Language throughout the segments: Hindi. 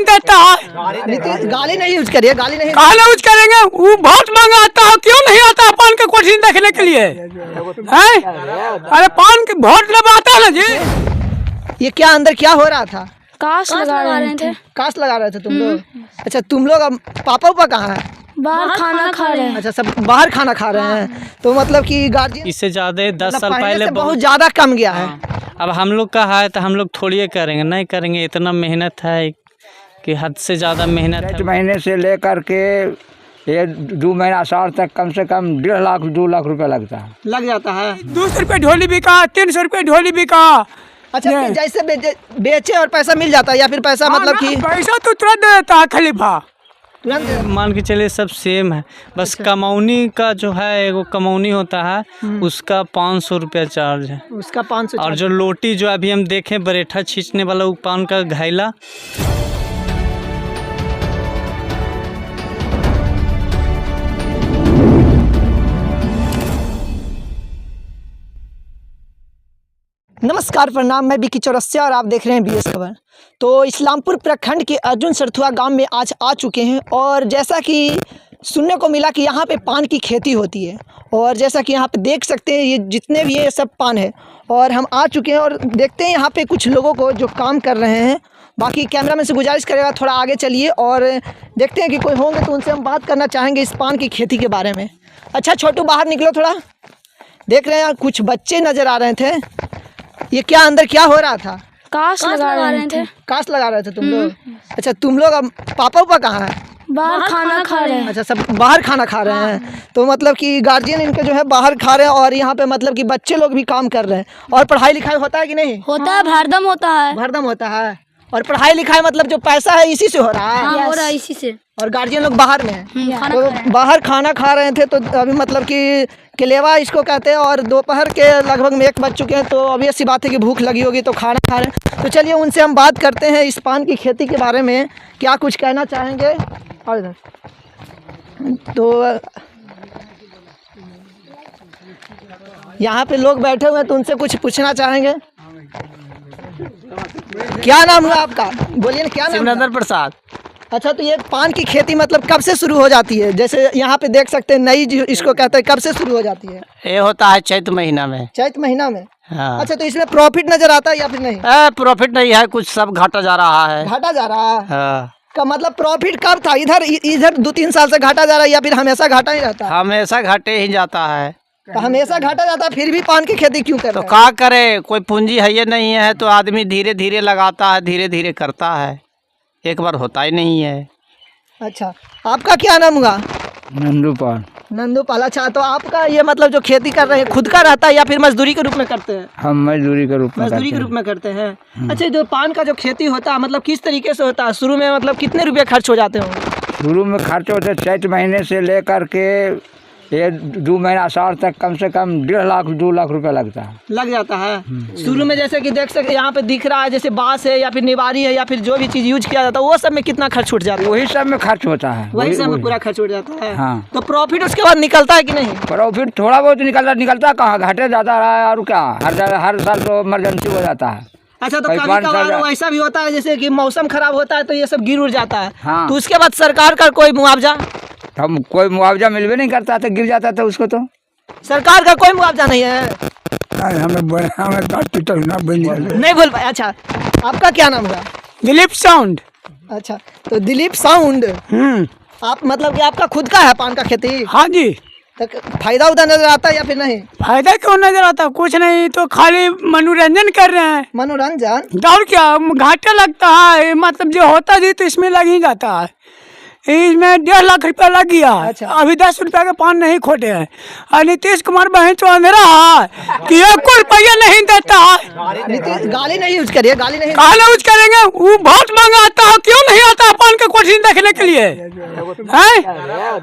देता है। गाली नहीं यूज करिए, गाली नहीं। काले यूज करेंगे, वो बहुत महंगा आता है, क्यों नहीं आता है पान के कोठी देखने के लिए? हैं? अरे पान के बहुत लोग आता है ना जी। ये क्या अंदर क्या हो रहा था? काश लगा रहे थे। काश लगा रहे थे तुम लोग? अच्छा, तुम लोग अब पापा उपा कहाँ है? बाहर खाना खा रहे हैं। अच्छा, सब बाहर खाना खा रहे हैं। तो मतलब कि गार्जियन इससे ज़्यादा 10 साल पहले बहुत ज़्यादा कम गया है। अब हम लोग का है तो हम लोग थोड़ी ये करेंगे, नहीं करेंगे। इतना मेहनत है कि हद से ज़्यादा मेहनत है। 8 महीने से लेकर के ये 2 महीना साल तक कम से कम 1.5 लाख 2 लाख रुपया लगता है। लग जाता है। 200 रुपये ढोली बिका, 300 रुपये ढोली बिका। अच्छा, जैसे बेचे और पैसा मिल जाता है या फिर पैसा मतलब कि पैसा तो तुरंत दे देता है खलीफा। मान के चलिए सब सेम है, बस कमौनी का जो है वो कमौनी होता है, उसका 500 रुपया चार्ज है। उसका 500। और जो लोटी जो अभी हम देखें बरेठा खींचने वाला वो पान का घैला, नमस्कार, प्रणाम। मैं विकी चौरसिया और आप देख रहे हैं बीएस खबर। तो इस्लामपुर प्रखंड के अर्जुन सरथुआ गांव में आज आ चुके हैं और जैसा कि सुनने को मिला कि यहाँ पे पान की खेती होती है और जैसा कि यहाँ पे देख सकते हैं ये जितने भी ये सब पान है और हम आ चुके हैं और देखते हैं यहाँ पे कुछ लोगों को जो काम कर रहे हैं। बाकी कैमरामैन से गुजारिश करेगा थोड़ा आगे चलिए और देखते हैं कि कोई होंगे तो उनसे हम बात करना चाहेंगे इस पान की खेती के बारे में। अच्छा छोटू, बाहर निकलो थोड़ा। देख रहे हैं कुछ बच्चे नज़र आ रहे थे। ये क्या अंदर क्या हो रहा था? काश लगा रहे थे। काश लगा रहे थे तुम लोग? अच्छा, तुम लोग अब पापा उपा कहाँ है? बाहर खाना खा रहे हैं। अच्छा, सब बाहर खाना खा रहे हैं। तो मतलब कि गार्जियन इनके जो है बाहर खा रहे हैं और यहाँ पे मतलब कि बच्चे लोग भी काम कर रहे हैं। और पढ़ाई लिखाई होता है कि नहीं? होता है, भरदम होता है। भरदम होता है। और पढ़ाई लिखाई मतलब जो पैसा है इसी से हो रहा है? हाँ, हो रहा है इसी से। और गार्जियन लोग बाहर में हैं। तो बाहर खाना खा रहे थे तो अभी मतलब कि केलेवा इसको कहते हैं और दोपहर के लगभग में 1 बज चुके हैं। तो अभी ऐसी बात है कि भूख लगी होगी तो खाना खा रहे हैं। तो चलिए उनसे हम बात करते हैं इस पान की खेती के बारे में, क्या कुछ कहना चाहेंगे। और इधर तो यहाँ पे लोग बैठे हुए हैं तो उनसे कुछ पूछना चाहेंगे। क्या नाम हुआ आपका? बोलिए ना, क्या नाम? शिवनंदन प्रसाद। अच्छा, तो ये पान की खेती मतलब कब से शुरू हो जाती है? जैसे यहाँ पे देख सकते हैं नई इसको कहते हैं, कब से शुरू हो जाती है? ये होता है चैत महीना में। चैत महीना में? हाँ। अच्छा, तो इसमें प्रॉफिट नजर आता है या फिर नहीं? प्रॉफिट नहीं है, कुछ सब घाटा जा रहा है। घाटा जा रहा है? हाँ। का मतलब प्रॉफिट कब था? इधर 2-3 साल से घाटा जा रहा है या फिर हमेशा घाटा ही रहता है? हमेशा घाटे ही जाता है। तो हमेशा घाटा जाता है, फिर भी पान की खेती क्यों कर तो रहे हैं? क्या करे, कोई पूंजी है ये नहीं है तो आदमी धीरे धीरे लगाता है, धीरे धीरे करता है, एक बार होता ही नहीं है। अच्छा, आपका क्या नाम हुआ? नंदूपाल। नंदूपाल। अच्छा, तो आपका ये मतलब जो खेती कर रहे हैं खुद का रहता है या फिर मजदूरी के रूप में करते हैं? हम मजदूरी के रूप में करते हैं। अच्छा, जो पान का जो खेती होता है मतलब किस तरीके से होता है? शुरू में मतलब कितने रुपए खर्च हो जाते होंगे? शुरू में खर्च होते 8 महीने से लेकर के ये 2 महीना साल तक कम से कम 1.5 लाख 2 लाख रुपया लगता है। लग जाता है। शुरू में जैसे कि देख सकते यहाँ पे दिख रहा है जैसे बांस है या फिर निवारी है या फिर जो भी चीज़ यूज किया जाता है वो सब में कितना खर्च उठ जाता है? वही सब में खर्च होता है। वही सब में पूरा खर्च उठ जाता है। हाँ। तो प्रॉफिट उसके बाद निकलता है कि नहीं? प्रॉफिट थोड़ा बहुत निकलता कहाँ, घाटे जाता रहा है और क्या, हर साल तो इमरजेंसी हो जाता है। अच्छा, तो कभी कभार ऐसा भी होता है जैसे कि मौसम खराब होता है तो ये सब गिर उड़ जाता है। हाँ। तो उसके बाद सरकार का कोई मुआवजा? हम कोई मुआवजा मिलवे नहीं करता था, गिर जाता था उसको। तो सरकार का कोई मुआवजा नहीं है? हमें नहीं बोल पाए। अच्छा, आपका क्या नाम हुआ? दिलीप साउंड। अच्छा, तो दिलीप साउंड। आप मतलब कि आपका खुद का है पान का खेती? हाँ जी। तो फायदा उधर नजर आता है या फिर नहीं? फायदा क्यों नजर आता? कुछ नहीं, तो खाली मनोरंजन कर रहे हैं। मनोरंजन? और क्या, घाटा लगता है, मतलब जो होता जी तो इसमें लग ही जाता है। इसमें 1.5 लाख रुपया लग गया। अच्छा। अभी 10 रुपया के पान नहीं खोटे हैं। और नीतीश कुमार बहन तो अंधेरा है कि 1 रुपया नहीं देता है। गाली नहीं यूज करिए, गाली नहीं। काले यूज करेंगे, वो बहुत महंगा आता है, क्यों नहीं आता है पान के कोठी देखने के लिए? हैं?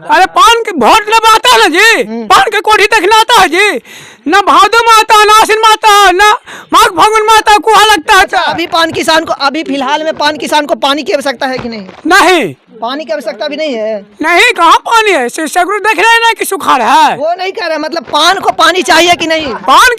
अरे पान के बहुत लोग आता है ना जी, पान के कोठी देखने आता है जी। न भादो में आता है, न आश्विन में आता है, न माघ फागुन में आता है, कुहा लगता है। अभी पान किसान को, अभी फिलहाल में पान किसान को पानी की आवश्यकता है कि नहीं? नहीं, पानी की आवश्यकता भी नहीं है। नहीं, कहाँ पानी है? सगुर देख रहे हैं ना कि सुखा रहा है। वो नहीं कर रहे, मतलब पान को पानी चाहिए कि नहीं? पान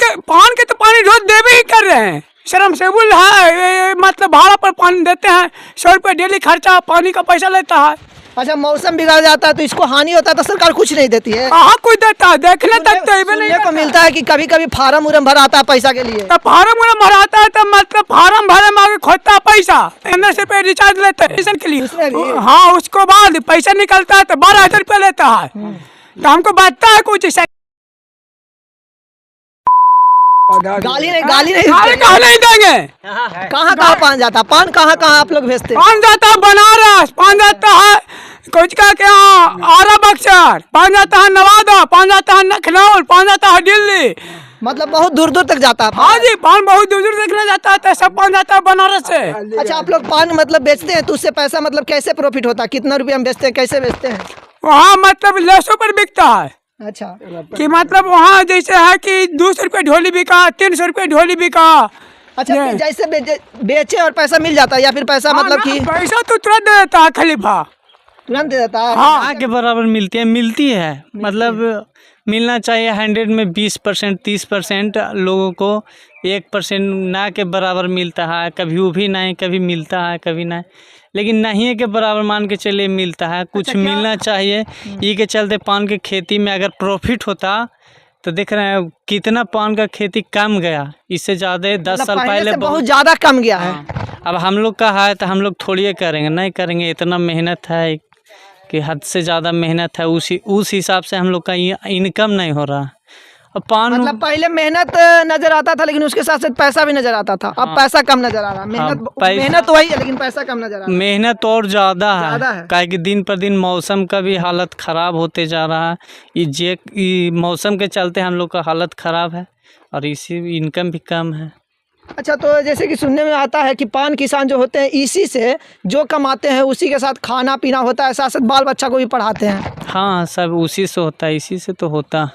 के तो पानी रोज देवे ही कर रहे हैं। शर्मसेबुल है। मतलब भाड़ा पर पानी देते हैं, 100 रुपये डेली खर्चा पानी का पैसा लेता है। अच्छा, मौसम बिगड़ जाता है तो इसको हानि होता है तो सरकार कुछ नहीं देती है? कहाँ कुछ देता है, देखने तक तो ही नहीं सुनने को मिलता है कि कभी कभी फार्म उरम भराता है पैसा के लिए। तो फार्म भराता है तो मतलब फार्म भरे में आगे खोदता है पैसा, 1500 रुपये रिचार्ज लेता है स्टेशन के लिए। उसमें भी? हाँ, उसको बाद पैसा निकलता है तो 12,000 रुपये लेता है। तो हमको बचता है कुछ गाली नहीं कहाँ नहीं देंगे। कहाँ कहाँ पान जाता है? पान कहाँ कहाँ आप लोग भेजते हैं? पान जाता है बनारस, पान जाता है कुछ का क्या आरा बक्सर, पान जाता है नवादा, पान जाता है लखनऊ, पान जाता है दिल्ली। मतलब बहुत दूर दूर तक जाता है पान? हाँ जी, पान बहुत दूर दूर देखने जाता है तो सब पान जाता है बनारस से। अच्छा, आप लोग पान मतलब बेचते हैं तो उससे पैसा मतलब कैसे प्रॉफिट होता है? कितना रुपये हम बेचते हैं, कैसे बेचते हैं? वहाँ मतलब 100 पर बिकता है अच्छा, कि मतलब वहाँ जैसे है कि 200 रुपये ढोली बिका, 300 रुपये ढोली बिका। अच्छा, ये। जैसे बेचे और पैसा मिल जाता है या फिर पैसा मतलब कि पैसा तो तुरंत दे देता है खलीफा। तुरंत दे देता है? हाँ, ना के बराबर मिलती है मतलब मिलना चाहिए। 100 में 20% 30% लोगों को 1% ना के बराबर मिलता है। कभी वो भी नहीं, कभी मिलता है कभी नहीं, लेकिन नहीं के बराबर मान के चलिए मिलता है। कुछ मिलना चाहिए। ये के चलते पान की खेती में अगर प्रॉफिट होता तो देख रहे हैं कितना पान का खेती कम गया, इससे ज़्यादा 10 साल पहले से बहुत ज़्यादा कम गया है। अब हम लोग का है तो हम लोग थोड़ी करेंगे, नहीं करेंगे। इतना मेहनत है कि हद से ज़्यादा मेहनत है, उस हिसाब से हम लोग का इनकम नहीं हो रहा। अब पान मतलब पहले मेहनत नजर आता था लेकिन उसके साथ साथ पैसा भी नजर आता था। अब पैसा कम नजर आ रहा है। मेहनत वही है लेकिन पैसा कम नजर आ रहा है। मेहनत और ज़्यादा ज़्यादा है, है। काहे कि दिन पर दिन मौसम का भी हालत ख़राब होते जा रहा है। ये मौसम के चलते हम लोग का हालत ख़राब है और इसी इनकम भी कम है। अच्छा, तो जैसे कि सुनने में आता है कि पान किसान जो होते हैं इसी से जो कमाते हैं उसी के साथ खाना पीना होता है, साथ साथ बाल बच्चा को भी पढ़ाते हैं। हाँ, सब उसी से होता है, इसी से तो होता।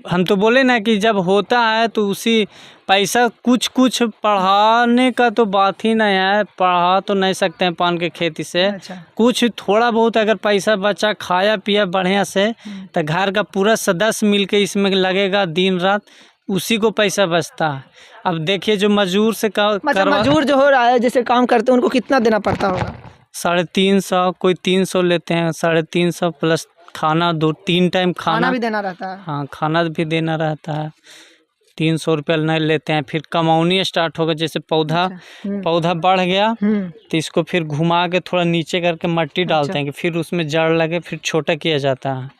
हम तो बोले ना कि जब होता है तो उसी पैसा कुछ पढ़ाने का तो बात ही नहीं है, पढ़ा तो नहीं सकते हैं पान के खेती से। अच्छा। कुछ थोड़ा बहुत अगर पैसा बचा, खाया पिया बढ़िया से, तो घर का पूरा सदस्य मिलके इसमें लगेगा दिन रात, उसी को पैसा बचता है। अब देखिए जो मजदूर से मजदूर जो हो रहा है जैसे काम करते हैं उनको कितना देना पड़ता होगा? 350, कोई 300 लेते हैं, 350 प्लस खाना 2-3 टाइम खाना भी देना रहता है। हाँ, खाना भी देना रहता है। 300 रुपये नहीं लेते हैं। फिर कमौनी स्टार्ट होगा, जैसे पौधा बढ़ गया तो इसको फिर घुमा के थोड़ा नीचे करके मट्टी डालते हैं कि फिर उसमें जड़ लगे, फिर छोटा किया जाता है।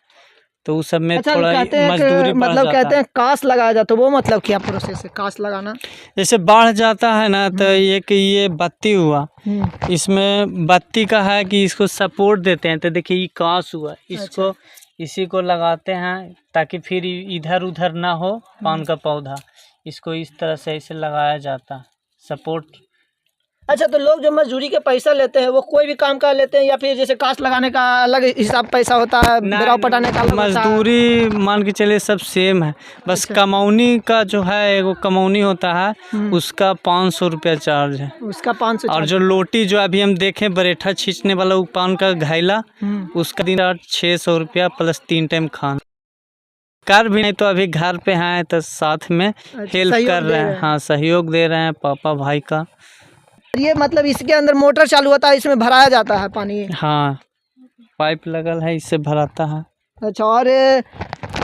तो उस सब में थोड़ा मजदूरी मतलब कहते हैं कास लगाया जाता है, वो मतलब क्या प्रोसेस है कास लगाना? जैसे बढ़ जाता है ना तो ये बत्ती हुआ, इसमें बत्ती का है कि इसको सपोर्ट देते हैं। तो देखिए ये कास हुआ, इसको इसी को लगाते हैं ताकि फिर इधर उधर ना हो पान का पौधा। इसको इस तरह से ऐसे लगाया जाता है, सपोर्ट। अच्छा, तो लोग जो मजदूरी के पैसा लेते हैं वो कोई भी काम का लेते हैं या फिर जैसे कास लगाने का अलग हिसाब पैसा होता है, बेराव पटाने का अलग होता है? मजदूरी मान के चलिए सब सेम है, बस कमौनी का जो है वो कमौनी होता है उसका 500 रुपया चार्ज है। उसका 500। और जो लोटी जो अभी हम देखें बरेठा खींचने वाला वो पान का घैला, उसका दिन 600 रुपया प्लस 3 टाइम खाना। कर भी नहीं तो अभी घर पे हैं तो साथ में हेल्प कर रहे हैं। हाँ, सहयोग दे रहे हैं पापा भाई का। ये मतलब इसके अंदर मोटर चालू होता है, इसमें भराया जाता है पानी? हाँ, पाइप लगल है, इससे भराता है। अच्छा, और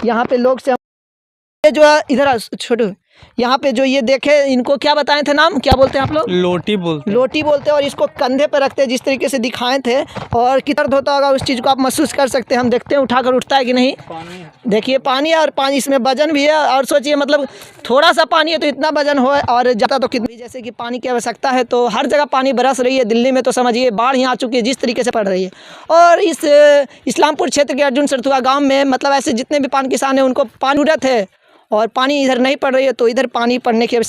यहाँ पे लोग से ये जो इधर छोटू, यहाँ पे जो ये देखे इनको क्या बताए थे नाम, क्या बोलते हैं आप लोग? लोटी बोलते हैं। लोटी बोलते हैं। और इसको कंधे पर रखते हैं जिस तरीके से दिखाए थे, और कितना दर्द होता होगा उस चीज़ को आप महसूस कर सकते हैं। हम देखते हैं उठाकर उठता है कि नहीं। देखिए पानी है और पानी इसमें वजन भी है, और सोचिए मतलब थोड़ा सा पानी है तो इतना वजन हो, और ज़्यादा तो कितनी। जैसे कि पानी की आवश्यकता है तो हर जगह पानी बरस रही है। दिल्ली में तो समझिए बाढ़ यहाँ आ चुकी है जिस तरीके से पड़ रही है। और इस इस्लामपुर क्षेत्र के अर्जुन सरथुआ गाँव में मतलब ऐसे जितने भी पान किसान हैं उनको पानी ज़रूरत है, और पानी इधर नहीं पड़ रही है तो इधर पानी पड़ने की आवश्यकता